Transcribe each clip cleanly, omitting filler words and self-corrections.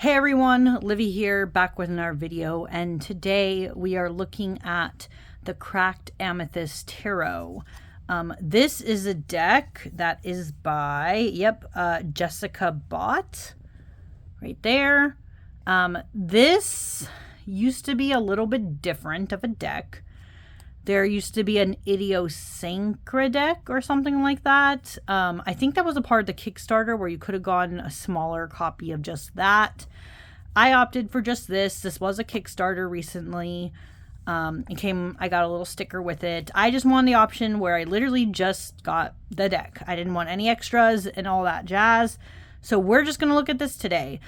Hey everyone, Livy here, back with another video, and today we are looking at the Cracked Amethyst Tarot. This is a deck that is by, Jessica Bott, right there. This used to be a little bit different of a deck. There used to be an idiosyncra deck or something like that. I think that was a part of the Kickstarter where you could have gotten a smaller copy of just that. I opted for just this. This was a Kickstarter recently. I got a little sticker with it. I just wanted the option where I literally just got the deck. I didn't want any extras and all that jazz. So we're just going to look at this today.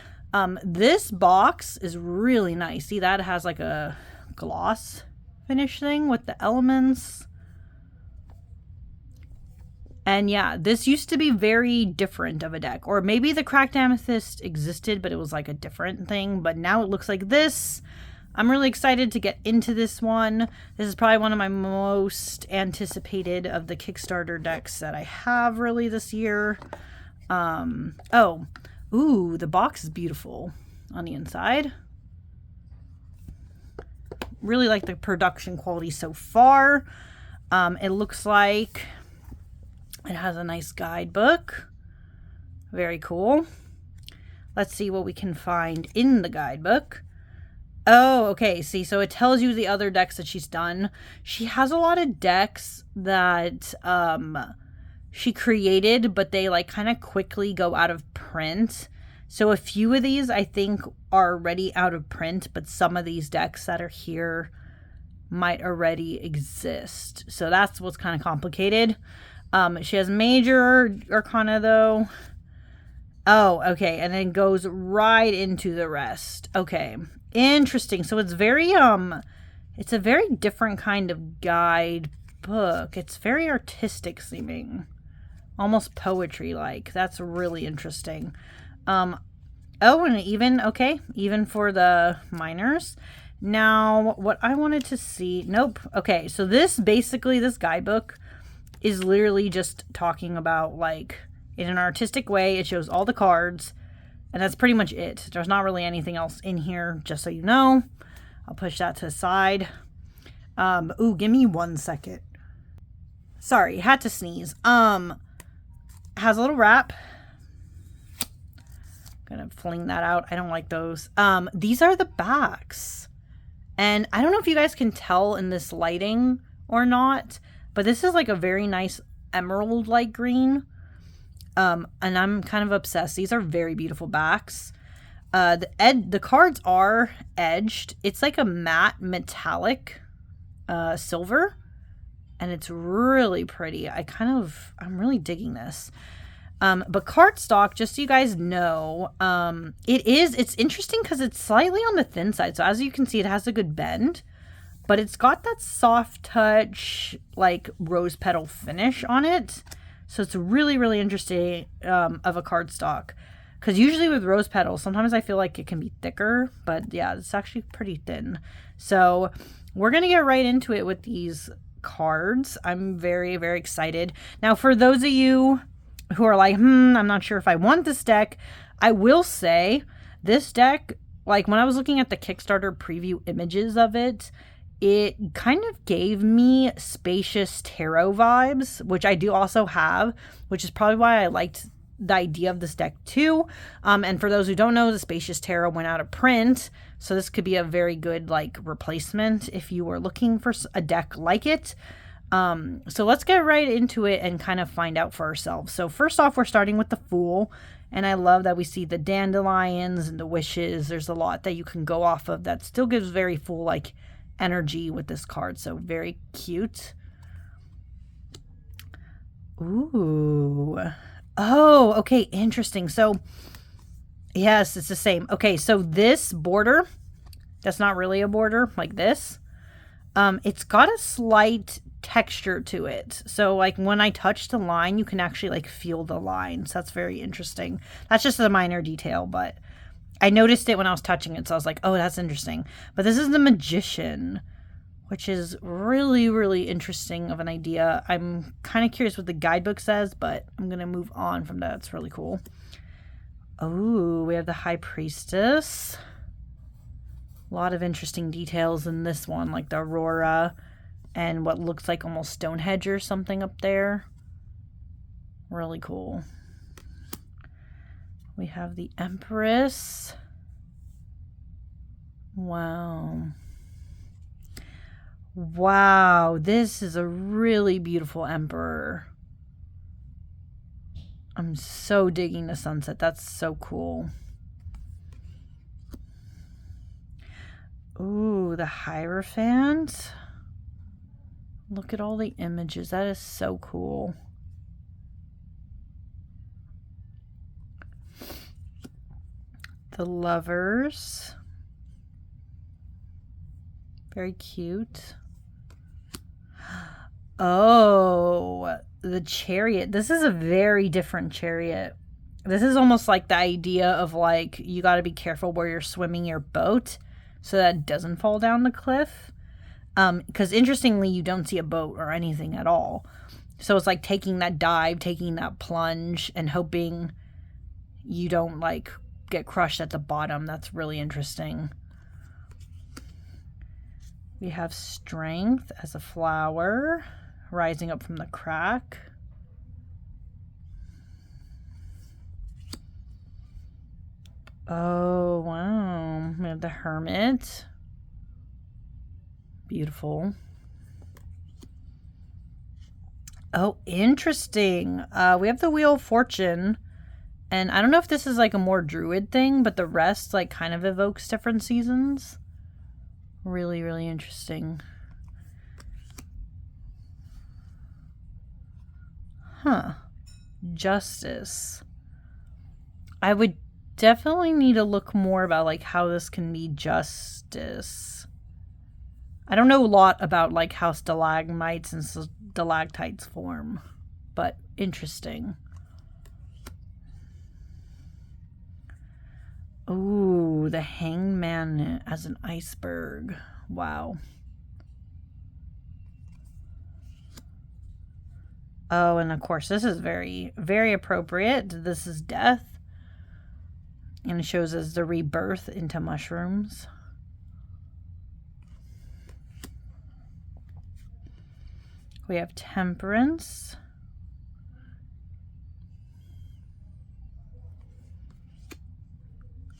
This box is really nice. See that? It has like a gloss finish thing with the elements. And yeah, this used to be very different of a deck. Or maybe the Cracked Amethyst existed, but it was like a different thing. But now it looks like this. I'm really excited to get into this one. This is probably one of my most anticipated of the Kickstarter decks that I have really this year. Ooh, the box is beautiful on the inside. Really like the production quality so far. It looks like it has a nice guidebook. Very cool. Let's see what we can find in the guidebook. Oh, okay. See, so it tells you the other decks that she's done. She has a lot of decks that she created, but they like kind of quickly go out of print. So a few of these I think are already out of print, but some of these decks that are here might already exist. So that's what's kind of complicated. She has major arcana though. Oh, okay. And then goes right into the rest. Okay. Interesting. So it's very, it's a very different kind of guide book. It's very artistic seeming. Almost poetry-like. That's really interesting. Oh, and even for the minors. Now, what I wanted to see, nope. Okay, so this guidebook is literally just talking about, like, in an artistic way, it shows all the cards, and that's pretty much it. There's not really anything else in here, just so you know. I'll push that to the side. Ooh, give me 1 second. Sorry, had to sneeze. Has a little wrap. Gonna fling that out. I don't like those. These are the backs. And I don't know if you guys can tell in this lighting or not, but this is like a very nice emerald light green. And I'm kind of obsessed. These are very beautiful backs. The cards are edged. It's like a matte metallic silver. And it's really pretty. I'm really digging this. But cardstock, just so you guys know, it's interesting because it's slightly on the thin side. So as you can see, it has a good bend, but it's got that soft touch, like rose petal finish on it. So it's really, really interesting, of a cardstock, because usually with rose petals, sometimes I feel like it can be thicker, but yeah, it's actually pretty thin. So we're going to get right into it with these cards. I'm very, very excited. Now, for those of you who are like, I'm not sure if I want this deck, I will say this deck, like when I was looking at the Kickstarter preview images of it, it kind of gave me Spacious Tarot vibes, which I do also have, which is probably why I liked the idea of this deck too. And for those who don't know, the Spacious Tarot went out of print, so this could be a very good like replacement if you were looking for a deck like it. So let's get right into it and kind of find out for ourselves. So first off, we're starting with the Fool, and I love that we see the dandelions and the wishes. There's a lot that you can go off of that still gives very Fool like energy with this card. So very cute. Ooh. Oh, okay. Interesting. So yes, it's the same. Okay. So this border, that's not really a border like this. It's got a slight texture to it. So like when I touch the line, you can actually like feel the line. So that's very interesting. That's just a minor detail, but I noticed it when I was touching it. So I was like, oh, that's interesting. But this is the Magician, which is really, really interesting of an idea. I'm kind of curious what the guidebook says, but I'm going to move on from that. It's really cool. Oh, we have the High Priestess. A lot of interesting details in this one, like the Aurora and what looks like almost Stonehenge or something up there. Really cool. We have the Empress. Wow. Wow, this is a really beautiful Emperor. I'm so digging the sunset. That's so cool. Ooh, the Hierophant. Look at all the images. That is so cool. The Lovers. Very cute. Oh, the Chariot. This is a very different Chariot. This is almost like the idea of like, you got to be careful where you're swimming your boat so that it doesn't fall down the cliff. Because interestingly, you don't see a boat or anything at all. So it's like taking that dive, taking that plunge, and hoping you don't like get crushed at the bottom. That's really interesting. We have Strength as a flower rising up from the crack. Oh, wow. We have the Hermit. Beautiful. Oh, interesting. We have the Wheel of Fortune. And I don't know if this is like a more druid thing, but the rest like kind of evokes different seasons. Really, really interesting. Huh. Justice. I would definitely need to look more about like how this can be justice. I don't know a lot about like how stalagmites and stalactites form, but interesting. Ooh, the Hanged Man as an iceberg. Wow. Oh, and of course, this is very, very appropriate. This is death. And it shows us the rebirth into mushrooms. We have Temperance.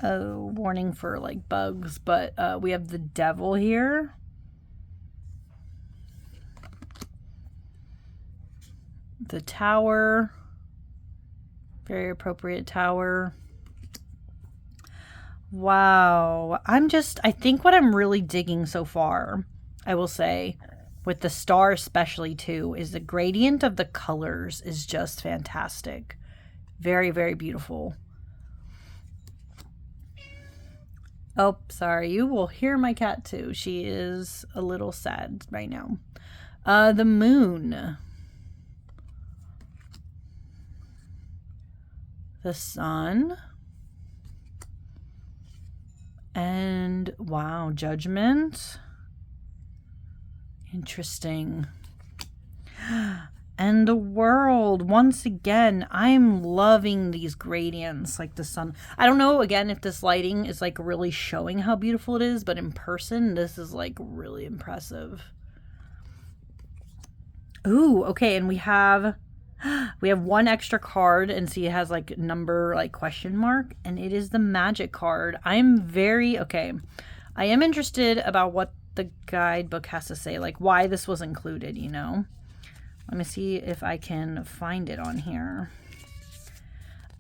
Oh, warning for like bugs, but we have the Devil here. The Tower. Very appropriate Tower. Wow. I think what I'm really digging so far, I will say, with the star especially too, is the gradient of the colors is just fantastic. Very, very beautiful. Oh, sorry. You will hear my cat too. She is a little sad right now. The Moon. The Sun. And wow, Judgment. Interesting. And the World. Once again, I'm loving these gradients, like the sun. I don't know, again, if this lighting is like really showing how beautiful it is, but in person, this is like really impressive. Ooh, okay, and we have one extra card, and see it has like number, like question mark, and it is the Magic card. I am interested about what the guidebook has to say, like why this was included, you know. Let me see if I can find it on here.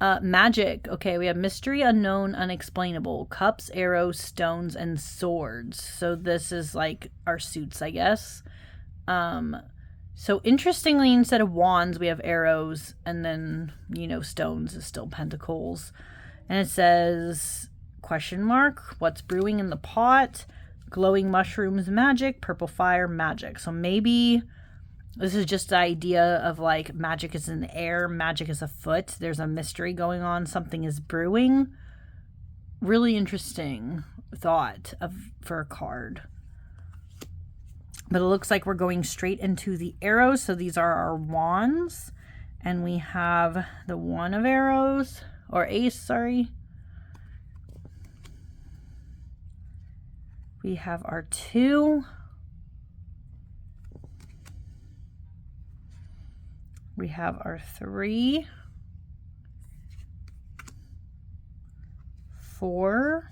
Magic. Okay, we have mystery, unknown, unexplainable, cups, arrows, stones, and swords. So this is like our suits, I guess. So interestingly, instead of wands, we have arrows, and then, you know, stones is still pentacles. And it says, question mark, what's brewing in the pot? Glowing mushrooms, magic. Purple fire, magic. So maybe this is just the idea of like magic is in the air, magic is afoot. There's a mystery going on. Something is brewing. Really interesting thought for a card. But it looks like we're going straight into the arrows. So these are our wands. And we have the one of arrows, or ace, sorry. We have our 2. We have our 3. 4.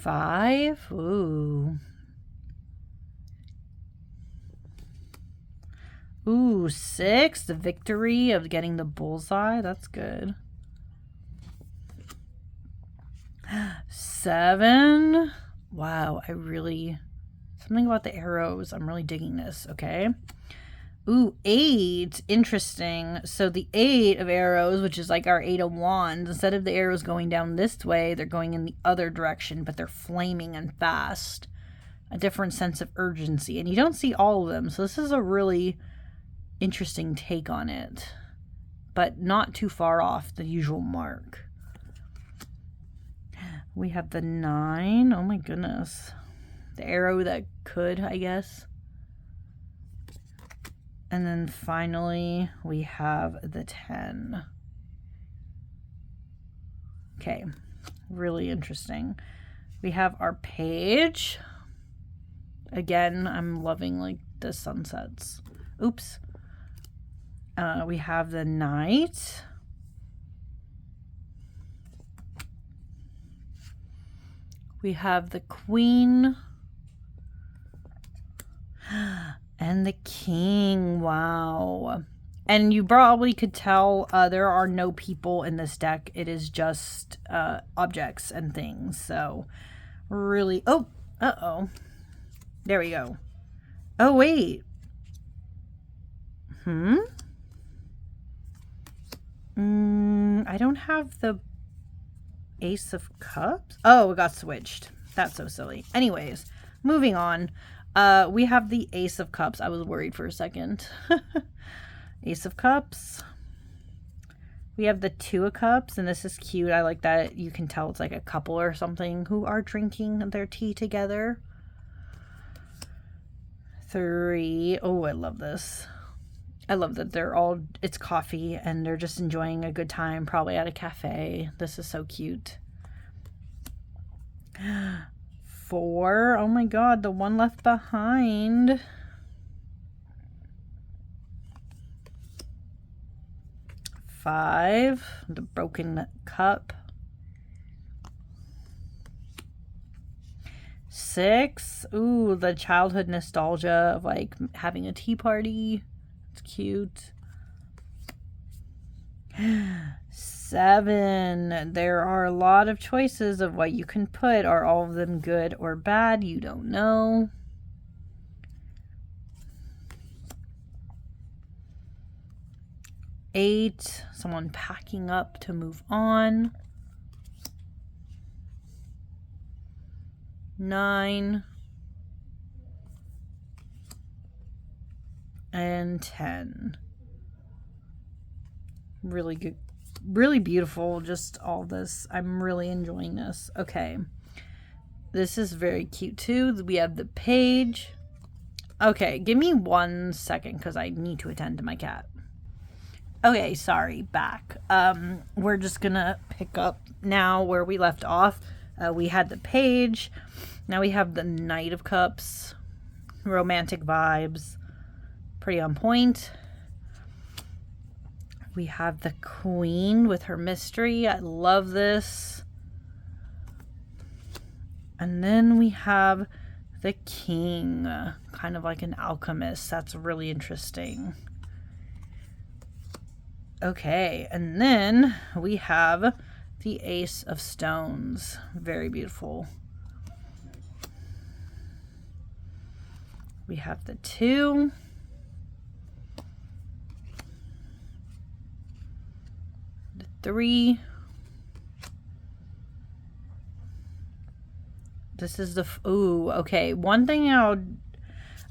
5. Ooh. Ooh, 6. The victory of getting the bullseye. That's good. 7. Wow, something about the arrows. I'm really digging this. Okay. Ooh, 8. Interesting. So the 8 of arrows, which is like our 8 of wands, instead of the arrows going down this way, they're going in the other direction, but they're flaming and fast. A different sense of urgency. And you don't see all of them. So this is a really interesting take on it, but not too far off the usual mark. We have the 9. Oh my goodness. The arrow that could, I guess. And then finally, we have the 10. Okay, really interesting. We have our page. Again, I'm loving like the sunsets. Oops. We have the knight. We have the queen. And the king. Wow. And you probably could tell there are no people in this deck. It is just objects and things. So really. Oh, uh-oh. There we go. Oh, wait. I don't have the Ace of Cups. Oh, it got switched. That's so silly. Anyways, moving on. We have the Ace of Cups. I was worried for a second. Ace of Cups. We have the 2 of Cups, and this is cute. I like that you can tell it's like a couple or something who are drinking their tea together. 3. Oh, I love this. I love that it's coffee and they're just enjoying a good time, probably at a cafe. This is so cute. 4. Oh my God, the one left behind. 5. The broken cup. 6. Ooh, the childhood nostalgia of like having a tea party. It's cute. 7. There are a lot of choices of what you can put. Are all of them good or bad? You don't know. 8. Someone packing up to move on. 9. And 10. Really good, really beautiful, just all this. I'm really enjoying this. Okay, this is very cute too. We have the page. Okay, give me 1 second because I need to attend to my cat. Okay, sorry, back. We're just gonna pick up now where we left off. We had the page. Now we have the Knight of Cups. Romantic vibes. Pretty on point. We have the Queen with her mystery. I love this. And then we have the King, kind of like an alchemist. That's really interesting. Okay, and then we have the Ace of Stones. Very beautiful. We have the 2. The 3. This is the, ooh, okay. One thing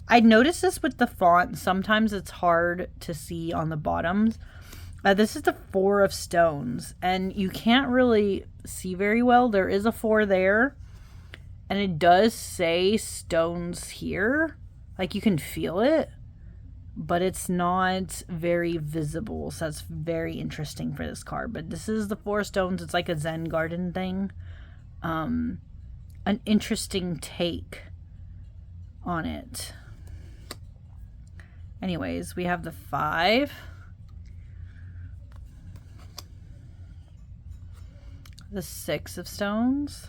I noticed this with the font. Sometimes it's hard to see on the bottoms. This is the 4 of Stones, and you can't really see very well. There is a 4 there, and it does say stones here. Like, you can feel it, but it's not very visible, so that's very interesting for this card. But this is the 4 stones. It's like a Zen garden thing. An interesting take on it. Anyways, we have the 5, the 6 of stones,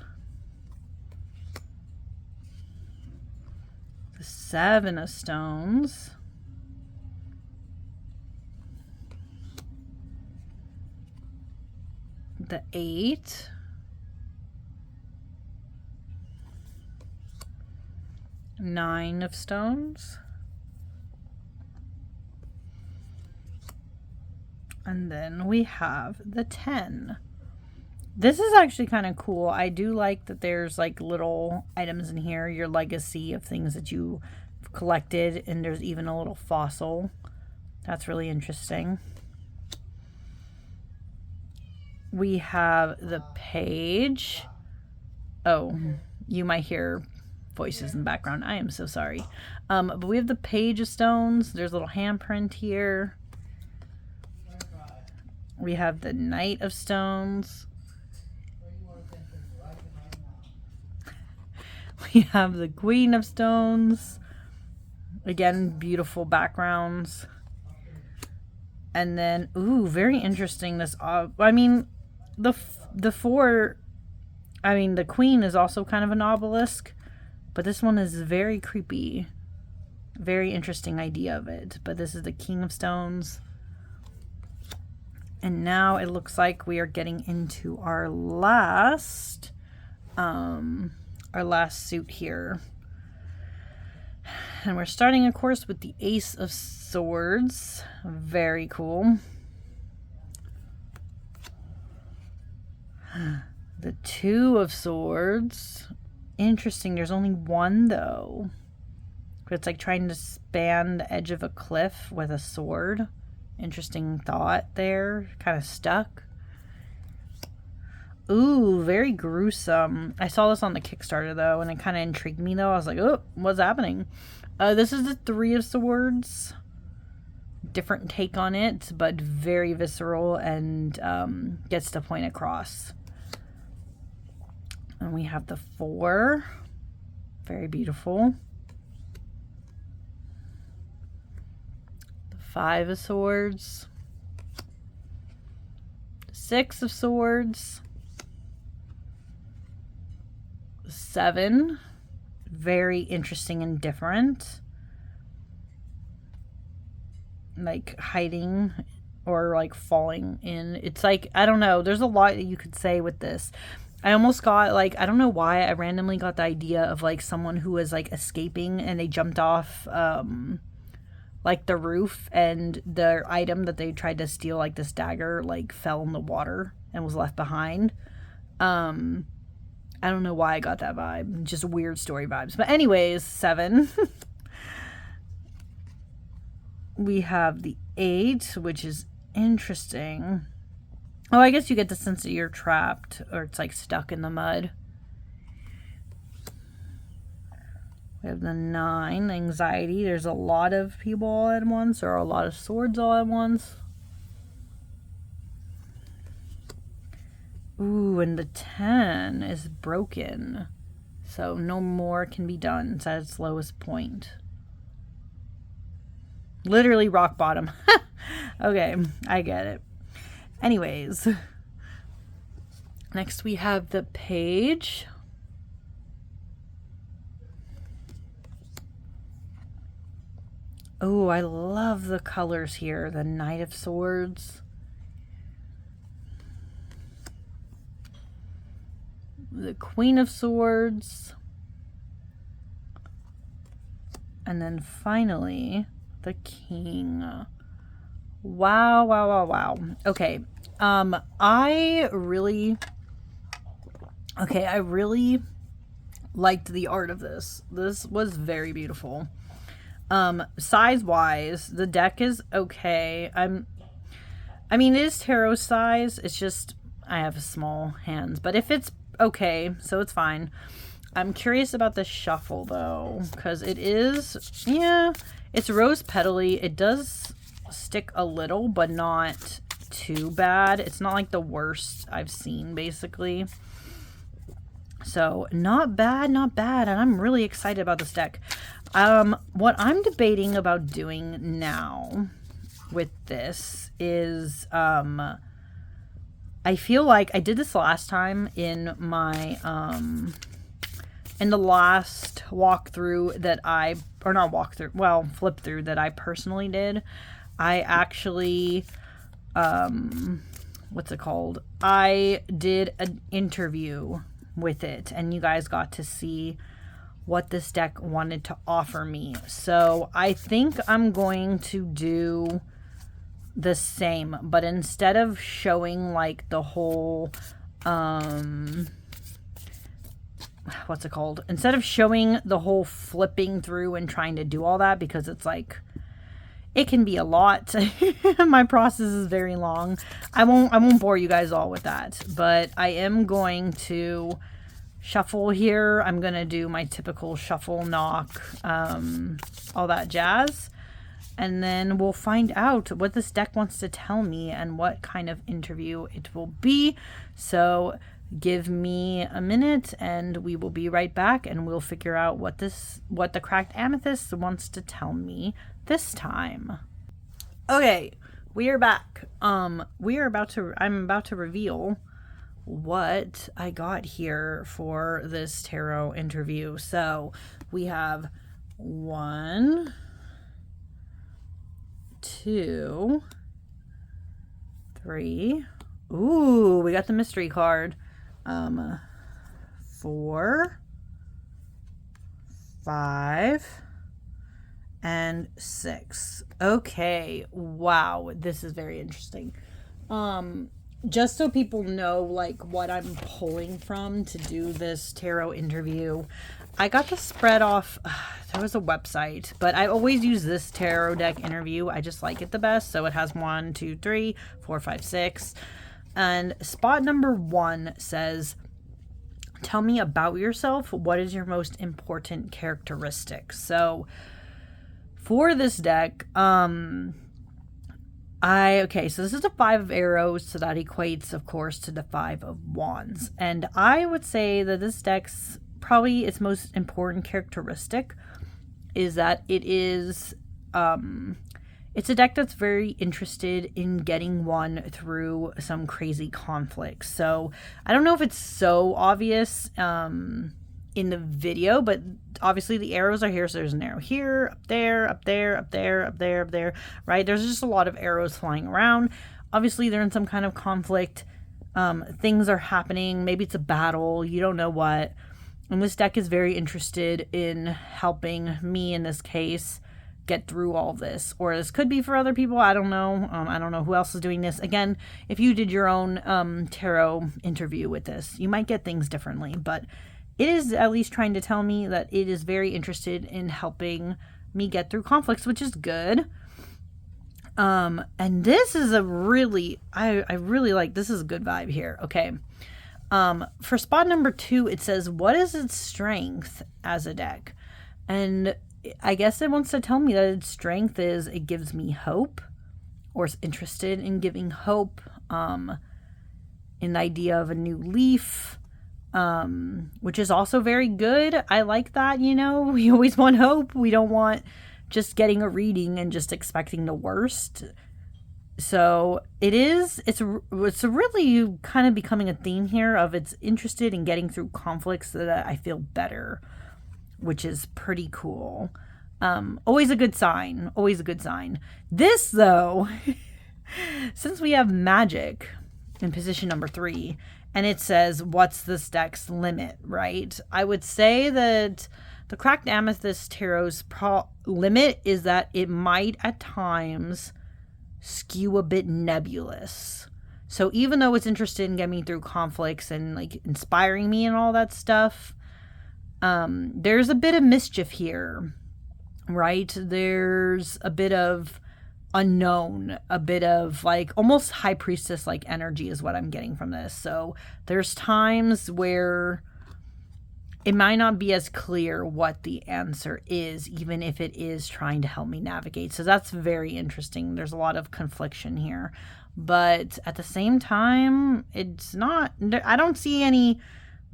the 7 of stones, the 8, nine of stones, and then we have the 10. This is actually kind of cool. I do like that there's like little items in here, your legacy of things that you collected, and there's even a little fossil. That's really interesting. We have the page. Oh, you might hear voices in the background. I am so sorry. But we have the page of stones. There's a little handprint here. We have the Knight of Stones. We have the Queen of Stones. Again, beautiful backgrounds. And then, ooh, very interesting. This, I mean, the Queen is also kind of an obelisk, but this one is very creepy. Very interesting idea of it. But this is the King of Stones. And now it looks like we are getting into our last suit here. And we're starting, of course, with the Ace of Swords. Very cool. The 2 of Swords. Interesting. There's only one, though. It's like trying to span the edge of a cliff with a sword. Interesting thought there. Kind of stuck. Ooh, very gruesome. I saw this on the Kickstarter, though, and it kind of intrigued me, though. I was like, oh, what's happening? This is the 3 of Swords. Different take on it, but very visceral and gets the point across. And we have the 4. Very beautiful. The 5 of Swords. The 6 of Swords. 7, very interesting and different, like hiding or like falling in. It's like, I don't know, there's a lot that you could say with this. I almost got like, I don't know why I randomly got the idea of like someone who was like escaping and they jumped off like the roof, and the item that they tried to steal, like this dagger, like fell in the water and was left behind. I don't know why I got that vibe. Just weird story vibes. But anyways, 7. We have the 8, which is interesting. Oh, I guess you get the sense that you're trapped, or it's like stuck in the mud. We have the 9, anxiety. There's a lot of people all at once, or a lot of swords all at once. Ooh, and the 10 is broken. So no more can be done. It's at its lowest point. Literally rock bottom. Okay, I get it. Anyways. Next we have the page. Oh, I love the colors here. The Knight of Swords. The Queen of Swords, and then finally the King. Wow, wow, wow, wow. Okay, I really liked the art of this. This was very beautiful. Size wise, the deck is okay. I mean, it is tarot size. It's just I have small hands, but if it's okay, so it's fine. I'm curious about the shuffle though, because it is, yeah, It's rose petally. It does stick a little, but not too bad. It's not like the worst I've seen, basically. So not bad, not bad. And I'm really excited about this deck. What I'm debating about doing now with this is, I feel like I did this last time in my, in the last walkthrough that I, or not walkthrough, well, flip through that I personally did. I actually, what's it called? I did an interview with it, and you guys got to see what this deck wanted to offer me. So I think I'm going to do the same, but instead of showing like the whole, what's it called? Instead of showing the whole flipping through and trying to do all that, because it's like, it can be a lot. My process is very long. I won't bore you guys all with that, but I am going to shuffle here. I'm going to do my typical shuffle, knock, all that jazz. And then we'll find out what this deck wants to tell me and what kind of interview it will be. So give me a minute and we will be right back, and we'll figure out what the Cracked Amethyst wants to tell me this time. Okay, we are back. I'm about to reveal what I got here for this tarot interview. So we have 1, 2, 3. Ooh, we got the mystery card. 4, 5, and 6. Okay, wow, this is very interesting. Just so people know like what I'm pulling from to do this tarot interview, I got the spread off, there was a website, but I always use this tarot deck interview. I just like it the best. So it has 1, 2, 3, 4, 5, 6. And spot number 1 says, tell me about yourself. What is your most important characteristic? So for this deck, so this is the 5 of arrows, so that equates, of course, to the 5 of wands. And I would say that this deck's probably its most important characteristic is that it is, it's a deck that's very interested in getting one through some crazy conflicts. So I don't know if it's so obvious in the video, but obviously the arrows are here. So there's an arrow here, up there, up there, up there, up there, up there, right? There's just a lot of arrows flying around. Obviously they're in some kind of conflict. Things are happening. Maybe it's a battle. You don't know what. And this deck is very interested in helping me, in this case, get through all this. Or this could be for other people. I don't know. I don't know who else is doing this. Again, if you did your own tarot interview with this, you might get things differently. But it is at least trying to tell me that it is very interested in helping me get through conflicts, which is good. And this is a really, I really like, this is a good vibe here. Okay. For spot number 2, it says, what is its strength as a deck? And I guess it wants to tell me that its strength is it gives me hope, or is interested in giving hope, in the idea of a new leaf, which is also very good. I like that, you know, we always want hope. We don't want just getting a reading and just expecting the worst. So it's really kind of becoming a theme here of it's interested in getting through conflicts so that I feel better, which is pretty cool. Always a good sign. Always a good sign. This, though, since we have magic in position number 3, and it says, what's this deck's limit, right? I would say that the Cracked Amethyst Tarot's limit is that it might at times skew a bit nebulous. So even though it's interested in getting me through conflicts and like inspiring me and all that stuff, there's a bit of mischief here, right? There's a bit of unknown, a bit of like almost high priestess like energy is what I'm getting from this. So there's times where it might not be as clear what the answer is, even if it is trying to help me navigate. So that's very interesting. There's a lot of confliction here. But at the same time, it's not, I don't see any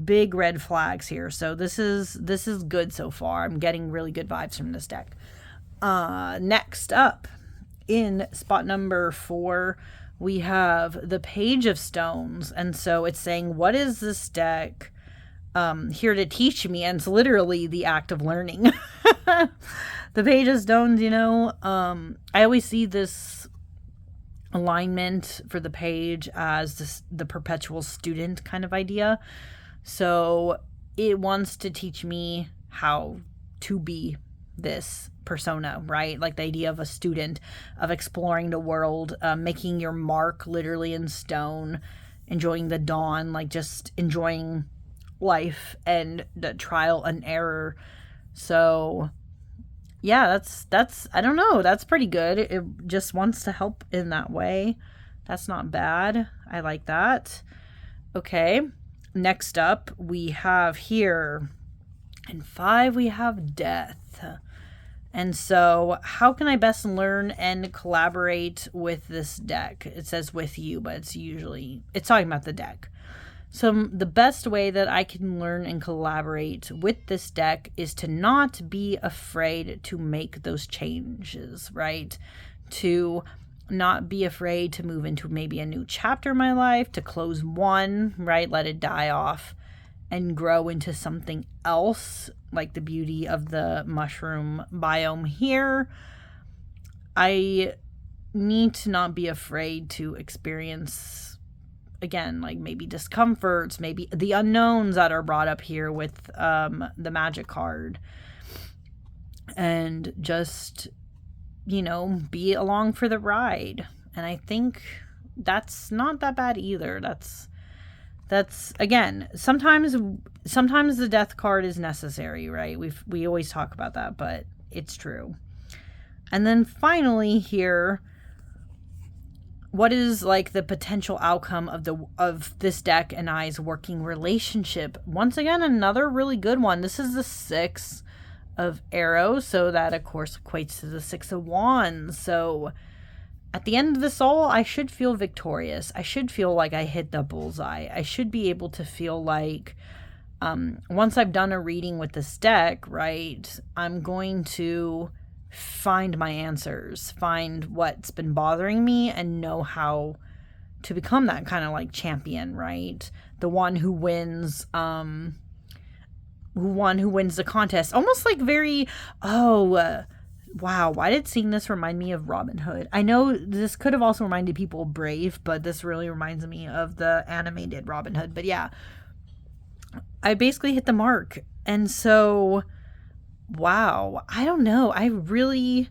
big red flags here. So this is good so far. I'm getting really good vibes from this deck. Next up, in spot number 4, we have the Page of Stones. And so it's saying, what is this deck here to teach me? And it's literally the act of learning. The Page of Stones, you know, I always see this alignment for the page as the perpetual student kind of idea. So it wants to teach me how to be this persona, right? Like the idea of a student, of exploring the world, making your mark literally in stone, enjoying the dawn, like just enjoying life and the trial and error. So yeah, that's I don't know, that's pretty good. It just wants to help in that way. That's not bad. I like that. Okay, next up we have here in 5 we have Death. And so how can I best learn and collaborate with this deck? It says with you, but it's talking about the deck. So the best way that I can learn and collaborate with this deck is to not be afraid to make those changes, right? To not be afraid to move into maybe a new chapter in my life, to close one, right? Let it die off and grow into something else, like the beauty of the mushroom biome here. I need to not be afraid to experience, again, like maybe discomforts, maybe the unknowns that are brought up here with the magic card, and just, you know, be along for the ride. And I think that's not that bad either. That's again, sometimes the death card is necessary, right? We always talk about that, but it's true. And then finally here, what is like the potential outcome of this deck and I's working relationship? Once again, another really good one. This is the 6 of arrows, so that of course equates to the 6 of wands. So at the end of this all, I should feel victorious. I should feel like I hit the bullseye. I should be able to feel like once I've done a reading with this deck, right, I'm going to find my answers, find what's been bothering me, and know how to become that kind of like champion, right? The one who wins, who wins the contest. Almost like very, wow, why did seeing this remind me of Robin Hood? I know this could have also reminded people of Brave, but this really reminds me of the animated Robin Hood. But yeah, I basically hit the mark. And so, wow, I don't know. I really,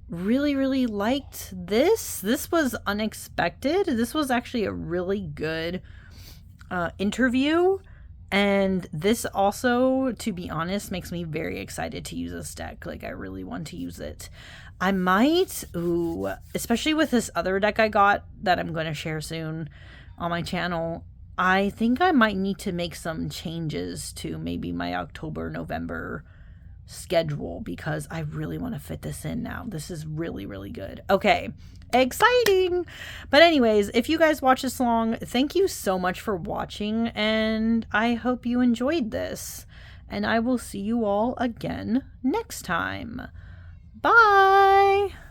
really, really liked this. This was unexpected. This was actually a really good interview. And this also, to be honest, makes me very excited to use this deck. Like, I really want to use it. I might, especially with this other deck I got that I'm going to share soon on my channel, I think I might need to make some changes to maybe my October, November schedule, because I really want to fit this in now. This is really, really good. Okay, exciting. But anyways, if you guys watch this long, thank you so much for watching, and I hope you enjoyed this, and I will see you all again next time. Bye.